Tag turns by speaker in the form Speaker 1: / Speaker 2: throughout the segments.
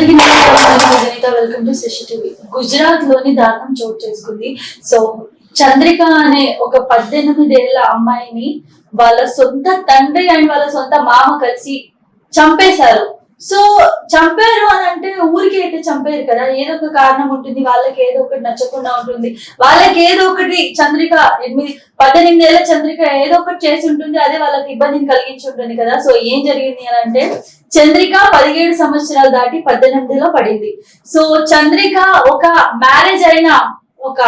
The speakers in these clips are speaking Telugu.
Speaker 1: అందరికీ నమస్కారం. Welcome to Shashi TV. Gujarat లోని దారుణం చోటు చేసుకుంది. సో చంద్రిక అనే ఒక 18 ఏళ్ల అమ్మాయిని వాళ్ళ సొంత తండ్రి అండ్ వాళ్ళ సొంత మామ కలిసి చంపేశారు. సో చంపారు అని అంటే ఊరికి అయితే చంపారు కదా, ఏదో ఒక కారణం ఉంటుంది, వాళ్ళకి ఏదో ఒకటి నచ్చకుండా ఉంటుంది, వాళ్ళకి ఏదో ఒకటి చంద్రిక 18 ఏళ్ల చంద్రిక ఏదో ఒకటి చేసి ఉంటుంది, అదే వాళ్ళకి ఇబ్బందిని కలిగించి ఉంటుంది కదా. సో ఏం జరిగింది అని అంటే చంద్రిక 17 సంవత్సరాలు దాటి 18లో పడింది. సో చంద్రిక ఒక మ్యారేజ్ అయిన ఒక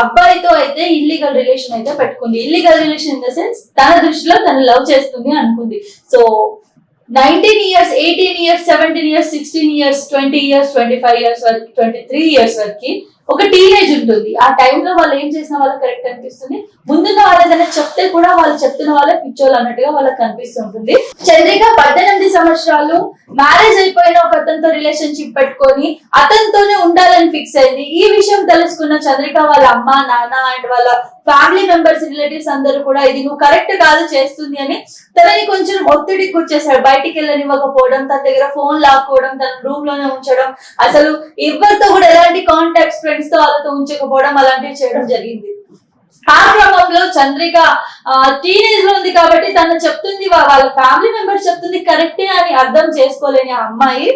Speaker 1: అబ్బాయితో అయితే ఇల్లీగల్ రిలేషన్ అయితే పెట్టుకుంది. Illegal relation in the sense తన దృష్టిలో తను లవ్ చేస్తుంది అనుకుంది. So 19 years, 18 years, 17 years, 16 years, 20 years, 25 years వరకు, 23 years వరకు ఒక టీనేజ్ ఉంటుంది. ఆ టైంలో వాళ్ళు ఏం చేసినా వాళ్ళకి కరెక్ట్ అనిపిస్తుంది. ముందున్న వాళ్ళు ఏదైనా చెప్తే కూడా వాళ్ళు చెప్తున్న వాళ్ళే పిచ్చోళ్ళు అన్నట్టుగా వాళ్ళకి కనిపిస్తుంటుంది. చంద్రిక 18 సంవత్సరాలు మ్యారేజ్ అయిపోయిన ఒక అతనితో రిలేషన్షిప్ పెట్టుకొని అతనితోనే ఉండాలని ఫిక్స్ అయింది. ఈ విషయం తెలుసుకున్న చంద్రిక వాళ్ళ అమ్మ, నాన్న అండ్ వాళ్ళ ఫ్యామిలీ మెంబర్స్, రిలేటివ్స్ అందరూ కూడా ఇది నువ్వు కరెక్ట్ కాదు చేస్తుంది అని తనని కొంచెం ఒత్తిడికి గుర్చేశాడు. బయటికి వెళ్ళనివ్వకపోవడం, తన దగ్గర ఫోన్ లాక్కోవడం, తన రూమ్ లోనే ఉంచడం, అసలు ఎవరితో కూడా ఎలాంటి కాంటాక్ట్స్ ఫ్రెండ్స్ తో వాళ్ళతో ఉంచకపోవడం, అలాంటివి చేయడం జరిగింది. ఆ క్రమంలో చంద్రిక టీనేజ్ లో ఉంది కాబట్టి తను చెప్తుంది, వాళ్ళ ఫ్యామిలీ మెంబర్స్ చెప్తుంది కరెక్టే అని అర్థం చేసుకోలేని ఆ అమ్మాయి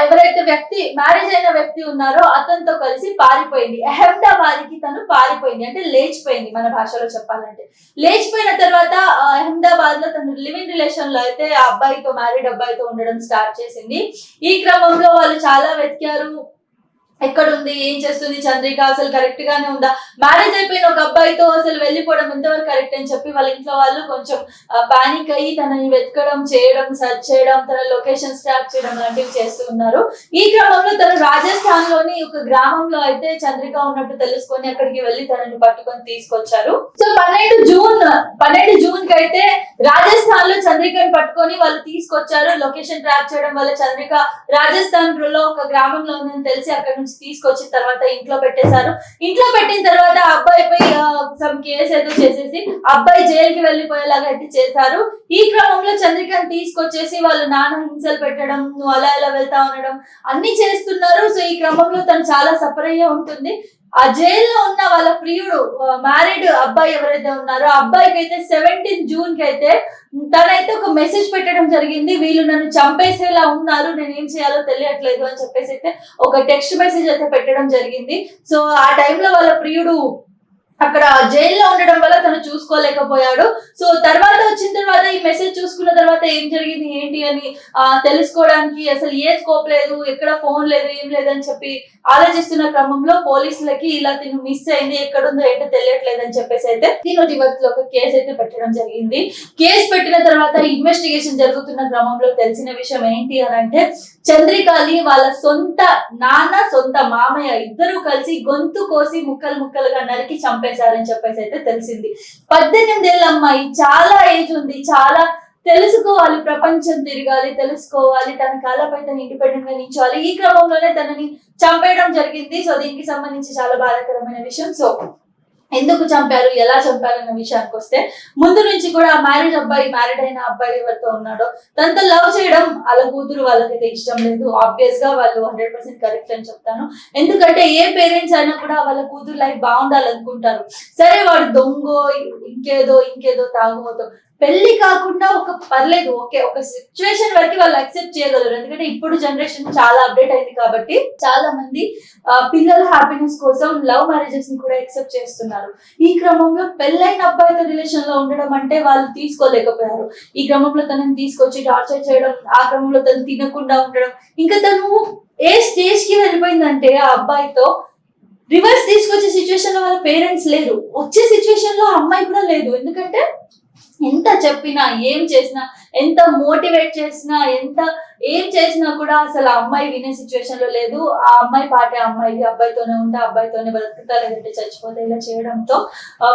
Speaker 1: ఎవరైతే వ్యక్తి మ్యారేజ్ అయిన వ్యక్తి ఉన్నారో అతనితో కలిసి పారిపోయింది. అహ్మదాబాద్ కి తను పారిపోయింది, అంటే లేచిపోయింది మన భాషలో చెప్పాలంటే. లేచిపోయిన తర్వాత అహ్మదాబాద్ లో తను లివింగ్ రిలేషన్ లో అయితే ఆ అబ్బాయితో, మ్యారీడ్ అబ్బాయితో ఉండడం స్టార్ట్ చేసింది. ఈ క్రమంలో వాళ్ళు చాలా వెతికారు, ఎక్కడుంది, ఏం చేస్తుంది చంద్రిక, అసలు కరెక్ట్ గానే ఉందా, మ్యారేజ్ అయిపోయిన ఒక అబ్బాయితో అసలు వెళ్ళిపోవడం ఎంతవరకు కరెక్ట్ అని చెప్పి వాళ్ళ ఇంట్లో వాళ్ళు కొంచెం పానిక్ అయ్యి తనని వెతకడం, చేయడం, సర్చ్ చేయడం, తన లొకేషన్ ట్రాక్ చేయడం లాంటివి చేస్తూ ఉన్నారు. ఈ క్రమంలో తను రాజస్థాన్ లోని ఒక గ్రామంలో అయితే చంద్రిక ఉన్నట్టు తెలుసుకొని అక్కడికి వెళ్లి తనని పట్టుకొని తీసుకొచ్చారు. సో 12 జూన్ కి అయితే రాజస్థాన్ లో చంద్రికని పట్టుకొని వాళ్ళు తీసుకొచ్చారు. లొకేషన్ ట్రాక్ చేయడం వల్ల చంద్రిక రాజస్థాన్ లో ఒక గ్రామంలో ఉందని తెలిసి అక్కడ తీసుకొచ్చిన తర్వాత ఇంట్లో పెట్టేశారు. ఇంట్లో పెట్టిన తర్వాత అబ్బాయిపై సమ్ కేసు ఏదో చేసేసి అబ్బాయి జైలుకి వెళ్లిపోయేలాగా అయితే చేశారు. ఈ క్రమంలో చంద్రికను తీసుకొచ్చేసి వాళ్ళు నాన్న హింసలు పెట్టడం, నువ్వు అలా ఎలా వెళ్తా ఉండడం అన్ని చేస్తున్నారు. సో ఈ క్రమంలో తను చాలా సఫర్ అయ్యే ఉంటుంది. ఆ జైల్లో ఉన్న వాళ్ళ ప్రియుడు, మ్యారీడ్ అబ్బాయి ఎవరైతే ఉన్నారో ఆ అబ్బాయికి అయితే 17 జూన్ కి అయితే తనైతే ఒక మెసేజ్ పెట్టడం జరిగింది. వీళ్ళు నన్ను చంపేసేలా ఉన్నారు, నేను ఏం చేయాలో తెలియట్లేదు అని చెప్పేసి అయితే ఒక టెక్స్ట్ మెసేజ్ అయితే పెట్టడం జరిగింది. సో ఆ టైంలో వాళ్ళ ప్రియుడు అక్కడ జైల్లో ఉండడం వల్ల తను చూసుకోలేకపోయాడు. సో తర్వాత వచ్చిన తర్వాత ఈ మెసేజ్ చూసుకున్న తర్వాత ఏం జరిగింది ఏంటి అని తెలుసుకోవడానికి అసలు ఏ స్కోప్ లేదు, ఎక్కడ ఫోన్ లేదు, ఏం లేదని చెప్పి ఆలోచిస్తున్న క్రమంలో పోలీసులకి ఇలా తిను మిస్ అయింది, ఎక్కడుందో ఏంటో తెలియట్లేదు అని చెప్పేసి అయితే దీని రివర్స్ లో ఒక కేసు అయితే పెట్టడం జరిగింది. కేసు పెట్టిన తర్వాత ఇన్వెస్టిగేషన్ జరుగుతున్న క్రమంలో తెలిసిన విషయం ఏంటి అని అంటే చంద్రికని వాళ్ళ సొంత నాన్న, సొంత మామయ్య ఇద్దరు కలిసి గొంతు కోసి ముక్కలుగా నరికి చంపేశారని చెప్పేసి అయితే తెలిసింది. 18 ఏళ్ల అమ్మాయి, చాలా ఏజ్ ఉంది, చాలా తెలుసుకోవాలి, ప్రపంచం తిరగాలి, తెలుసుకోవాలి, తన కాళ్ళపై తను ఇండిపెండెంట్ గా నిల్చోవాలి. ఈ క్రమంలోనే తనని చంపేయడం జరిగింది. సో దీనికి సంబంధించి చాలా బాధాకరమైన విషయం. సో ఎందుకు చంపారు, ఎలా చంపారు అన్న విషయానికి వస్తే ముందు నుంచి కూడా మ్యారీడ్ అయిన అబ్బాయి ఎవరితో ఉన్నాడో తనతో లవ్ చేయడం వాళ్ళ కూతురు వాళ్ళకైతే ఇష్టం లేదు. ఆబ్వియస్ గా వాళ్ళు 100% కరెక్ట్ అని చెప్తాను. ఎందుకంటే ఏ పేరెంట్స్ అయినా కూడా వాళ్ళ కూతురు లైఫ్ బాగుండాలనుకుంటారు. సరే వాడు దొంగో ఇంకేదో తాగుబోతో, పెళ్లి కాకుండా ఒక పర్లేదు, ఓకే, ఒక సిచ్యువేషన్ వరకు వాళ్ళు అక్సెప్ట్ చేయగలరు. ఎందుకంటే ఇప్పుడు జనరేషన్ చాలా అప్డేట్ అయింది కాబట్టి చాలా మంది పిల్లల హ్యాపీనెస్ కోసం లవ్ మ్యారేజెస్ ని కూడా యాక్సెప్ట్ చేస్తున్నారు. ఈ క్రమంలో పెళ్ళైన అబ్బాయితో రిలేషన్ లో ఉండడం అంటే వాళ్ళు తీసుకోలేకపోయారు. ఈ క్రమంలో తనని తీసుకొచ్చి టార్చర్ చేయడం, ఆ క్రమంలో తను తినకుండా ఉండడం, ఇంకా తను ఏ స్టేజ్ కి వెళ్ళిపోయిందంటే ఆ అబ్బాయితో రివర్స్ తీసుకొచ్చే సిచ్యువేషన్ లో వాళ్ళ పేరెంట్స్ లేరు, వచ్చే సిచ్యువేషన్ లో అమ్మాయి కూడా లేదు. ఎందుకంటే ఎంత చెప్పినా, ఏం చేసినా, ఎంత మోటివేట్ చేసినా, ఏం చేసినా కూడా అసలు ఆ అమ్మాయి వినే సిచ్యువేషన్ లో లేదు. ఆ అమ్మాయి పాటే అమ్మాయి, అబ్బాయితోనే ఉంటే అబ్బాయితోనే బతుకుతా, లేదంటే చచ్చిపోతే ఇలా చేయడంతో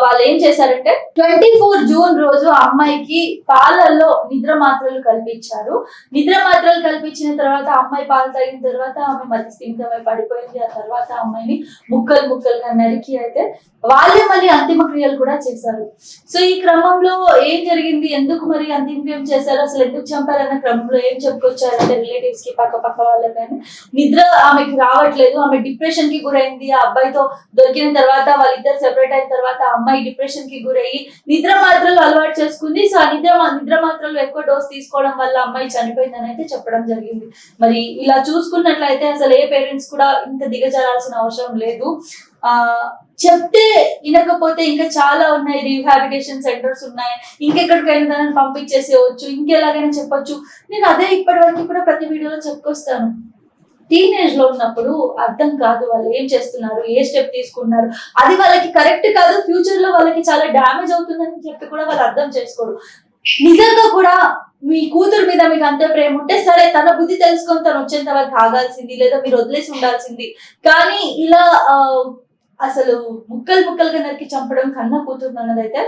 Speaker 1: వాళ్ళు ఏం చేశారంటే 24 జూన్ రోజు ఆ అమ్మాయికి పాలల్లో నిద్ర మాత్రలు కల్పించారు. నిద్ర మాత్రలు కల్పించిన తర్వాత అమ్మాయి పాలు తాగిన తర్వాత ఆమె మధ్య స్థిమితమై పడిపోయింది. ఆ తర్వాత అమ్మాయిని ముక్కలుగా నరికి అయితే వాళ్ళే మళ్ళీ అంతిమ క్రియలు కూడా చేశారు. సో ఈ క్రమంలో ఏం జరిగింది, ఎందుకు మరి అంతిమ క్రియలు చేశారు చేశారు, అసలు ఎందుకు చంపారన్న క్రమంలో ఏం చెప్పుకొచ్చారంటే రిలేటివ్స్ కి పక్క వాళ్ళకి కానీ నిద్ర ఆమెకి రావట్లేదు, ఆమె డిప్రెషన్ కి గురైంది. ఆ అబ్బాయితో దొరికిన తర్వాత వాళ్ళిద్దరు సెపరేట్ అయిన తర్వాత ఆ అమ్మాయి డిప్రెషన్ కి గురయ్యి నిద్ర మాత్రలు అలవాటు చేసుకుంది. సో ఆ నిద్ర మాత్రలు ఎక్కువ డోస్ తీసుకోవడం వల్ల అమ్మాయి చనిపోయిందని అయితే చెప్పడం జరిగింది. మరి ఇలా చూసుకున్నట్లయితే అసలు ఏ పేరెంట్స్ కూడా ఇంత దిగజారాల్సిన అవసరం లేదు. చెప్తే వినకపోతే ఇంకా చాలా ఉన్నాయి, రీహాబిలిటేషన్ సెంటర్స్ ఉన్నాయి, ఇంకెక్కడికైనా దాన్ని పంపించేసేయచ్చు, ఇంకెలాగైనా చెప్పొచ్చు. నేను అదే ఇప్పటి వరకు కూడా ప్రతి వీడియోలో చెప్పుకొస్తాను. టీనేజ్ లో ఉన్నప్పుడు అర్థం కాదు వాళ్ళు ఏం చేస్తున్నారు, ఏ స్టెప్ తీసుకున్నారు, అది వాళ్ళకి కరెక్ట్ కాదు, ఫ్యూచర్ లో వాళ్ళకి చాలా డ్యామేజ్ అవుతుందని చెప్పి కూడా వాళ్ళు అర్థం చేసుకోరు. నిజంగా కూడా మీ కూతురు మీద మీకు అంత ప్రేమ ఉంటే సరే, తన బుద్ధి తెలుసుకొని తను వచ్చేంత వరకు ఆగాల్సింది, లేదా మీరు వదిలేసి ఉండాల్సింది. కానీ ఇలా అసలు ముక్కలుగా నరికి చంపడం కన్నా కూతురు అన్నదైతే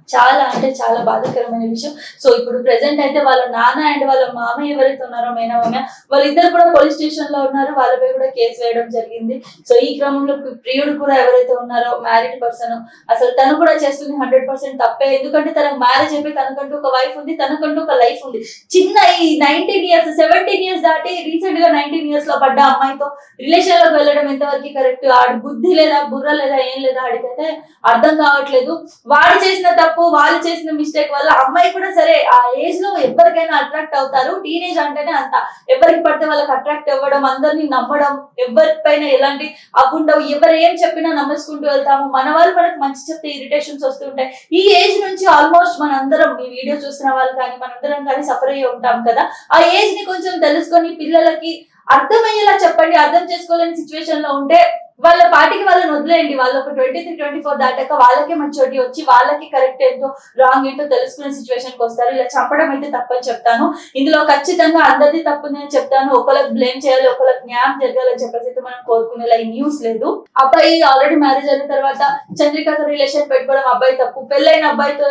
Speaker 1: చాలా అంటే చాలా బాధాకరమైన విషయం. సో ఇప్పుడు ప్రెసెంట్ అయితే వాళ్ళ నాన్న అండ్ వాళ్ళ మామయ్య ఎవరైతే ఉన్నారో మేనమామయ్య, వాళ్ళిద్దరు కూడా పోలీస్ స్టేషన్ లో ఉన్నారు, వాళ్ళపై కూడా కేసు వేయడం జరిగింది. సో ఈ క్రమంలో ప్రియుడు కూడా ఎవరైతే ఉన్నారో మ్యారీడ్ పర్సన్, అసలు తను కూడా చేస్తుంది 100% తప్పే. ఎందుకంటే తనకు మ్యారేజ్ అయిపోయి తనకంటూ ఒక వైఫ్ ఉంది, తనకంటూ ఒక లైఫ్ ఉంది. చిన్న ఈ 19 years 17 years దాటి రీసెంట్ గా 19 years లో పడ్డ అమ్మాయితో రిలేషన్ లోకి వెళ్ళడం ఎంతవరకు కరెక్ట్? ఆడి బుద్ధి లేదా, బుర్ర లేదా, ఏం లేదా ఆడికైతే అర్థం కావట్లేదు. వాడు చేసిన తప్పు, వాళ్ళు చేసిన మిస్టేక్ వల్ల అమ్మాయి కూడా సరే ఆ ఏజ్ లో ఎవరికైనా అట్రాక్ట్ అవుతారు. టీనేజ్ అంటేనే అంత, ఎవరికి పడితే వాళ్ళకి అట్రాక్ట్ అవ్వడం, అందరినీ నమ్మడం, ఎవరిపైన ఎలాంటి అవ్వుండవు, ఎవరు ఏం చెప్పినా నమ్మేసుకుంటూ వెళ్తాము. మన వాళ్ళు మనకు మంచి చెప్తే ఇరిటేషన్స్ వస్తుంటాయి. ఈ ఏజ్ నుంచి ఆల్మోస్ట్ మనందరం ఈ వీడియో చూసిన వాళ్ళు కానీ మనందరం కానీ సఫర్ అయ్యి ఉంటాం కదా. ఆ ఏజ్ ని కొంచెం తెలుసుకొని పిల్లలకి అర్థమయ్యేలా చెప్పండి. అర్థం చేసుకోలేని సిచ్యువేషన్ లో ఉంటే వాళ్ళ పాటికి వాళ్ళని వదిలేయండి. వాళ్ళు ఒక 23-24 దాటాక వాళ్ళకే మంచి వచ్చి వాళ్ళకి కరెక్ట్ ఏంటో రాంగ్ ఏంటో తెలుసుకునే సిచ్యువేషన్ కి వస్తారు. ఇలా చంపడం అయితే తప్పని చెప్తాను. ఇందులో ఖచ్చితంగా అందరిది తప్పు నేను చెప్తాను. ఒకళ్ళకి బ్లేమ్ చేయాలి, ఒకళ్ళకి న్యాయం జరగాలని చెప్పేసి అయితే మనం కోరుకునేలా ఈ న్యూస్ లేదు. అబ్బాయి ఆల్రెడీ మ్యారేజ్ అయిన తర్వాత చంద్రికతో రిలేషన్ పెట్టుకోవడం అబ్బాయి తప్పు, పెళ్ళైన అబ్బాయితో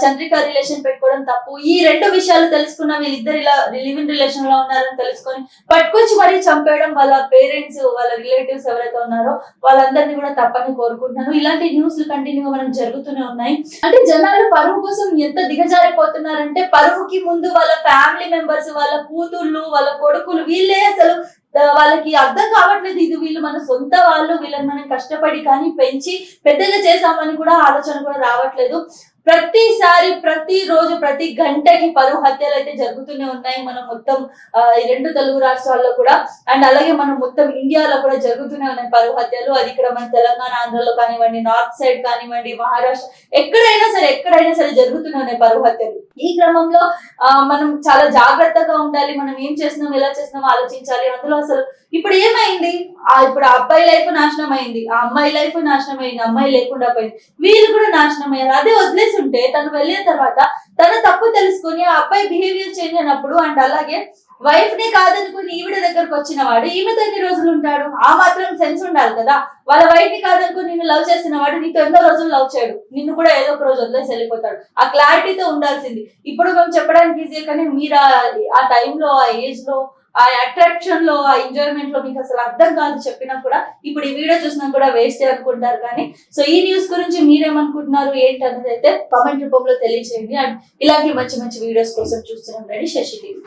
Speaker 1: చంద్రిక రిలేషన్ పెట్టుకోవడం తప్పు. ఈ రెండు విషయాలు తెలుసుకున్న వీళ్ళిద్దరు ఇలా లివ్ ఇన్ రిలేషన్ లో ఉన్నారని తెలుసుకొని పట్టుకొచ్చి మరీ చంపేయడం వాళ్ళ పేరెంట్స్, వాళ్ళ రిలేటివ్స్ ఎవరైతే ఉన్నారో వాళ్ళందరినీ కూడా తప్పని కోరుకుంటున్నాను. ఇలాంటి న్యూస్లు కంటిన్యూగా మనకు జరుగుతూనే ఉన్నాయి. అంటే జనాలు పరువు కోసం ఎంత దిగజారిపోతున్నారంటే, పరువుకి ముందు వాళ్ళ ఫ్యామిలీ మెంబర్స్, వాళ్ళ కూతుళ్ళు, వాళ్ళ కొడుకులు, వీళ్ళే అసలు వాళ్ళకి అర్థం కావట్లేదు. ఇది వీళ్ళు మన సొంత వాళ్ళు, వీళ్ళని మనం కష్టపడి కానీ పెంచి పెద్దగా చేసామని కూడా ఆలోచన కూడా రావట్లేదు. ప్రతిసారి, ప్రతిరోజు, ప్రతి గంటకి పరువు హత్యలు అయితే జరుగుతూనే ఉన్నాయి. మనం మొత్తం ఈ 2 తెలుగు రాష్ట్రాల్లో కూడా అండ్ అలాగే మనం మొత్తం ఇండియాలో కూడా జరుగుతూనే ఉన్నాయి పరువు హత్యలు. అది ఇక్కడ మన తెలంగాణ, ఆంధ్రలో కానివ్వండి, నార్త్ సైడ్ కానివ్వండి, మహారాష్ట్ర, ఎక్కడైనా సరే జరుగుతూనే ఉన్నాయి పరువు హత్యలు. ఈ క్రమంలో మనం చాలా జాగ్రత్తగా ఉండాలి. మనం ఏం చేస్తున్నాం, ఎలా చేస్తున్నాం ఆలోచించాలి. అందులో అసలు ఇప్పుడు ఏమైంది, ఇప్పుడు ఆ అబ్బాయి లైఫ్ నాశనం అయింది, ఆ అమ్మాయి లైఫ్ నాశనం అయింది, అమ్మాయి లేకుండా పోయింది, వీళ్ళు కూడా నాశనం అయ్యారు. అదే వదిలేసి ఉంటే తను వెళ్ళిన తర్వాత తన తప్పు తెలుసుకుని ఆ అబ్బాయి బిహేవియర్ చేంజ్ అయినప్పుడు అండ్ అలాగే వైఫ్ ని కాదనుకుని ఈవిడ దగ్గరకు వచ్చిన వాడు ఈమెతో ఎన్ని రోజులు ఉంటాడు? ఆ మాత్రం సెన్స్ ఉండాలి కదా. వాళ్ళ వైఫ్ ని కాదనుకుని నిన్ను లవ్ చేసిన వాడు నీతో ఎన్నో రోజులు లవ్ చేయడు, నిన్ను కూడా ఏదో ఒక రోజు వదిలేసి వెళ్ళిపోతాడు. ఆ క్లారిటీతో ఉండాల్సింది. ఇప్పుడు మేము చెప్పడానికి ఈజీ, కానీ మీరు ఆ టైంలో, ఆ ఏజ్ లో, ఆ అట్రాక్షన్ లో, ఆ ఎంజాయ్మెంట్ లో మీకు అసలు అర్థం కాదు చెప్పినా కూడా. ఇప్పుడు ఈ వీడియో చూసినా కూడా వేస్ట్ అనుకుంటారు. కానీ సో ఈ న్యూస్ గురించి మీరేమనుకుంటున్నారు ఏంటి అన్నది అయితే కామెంట్ రూపంలో తెలియజేయండి. అండ్ ఇలాంటి మంచి మంచి వీడియోస్ కోసం చూస్తున్నాం. శశి టీవీ.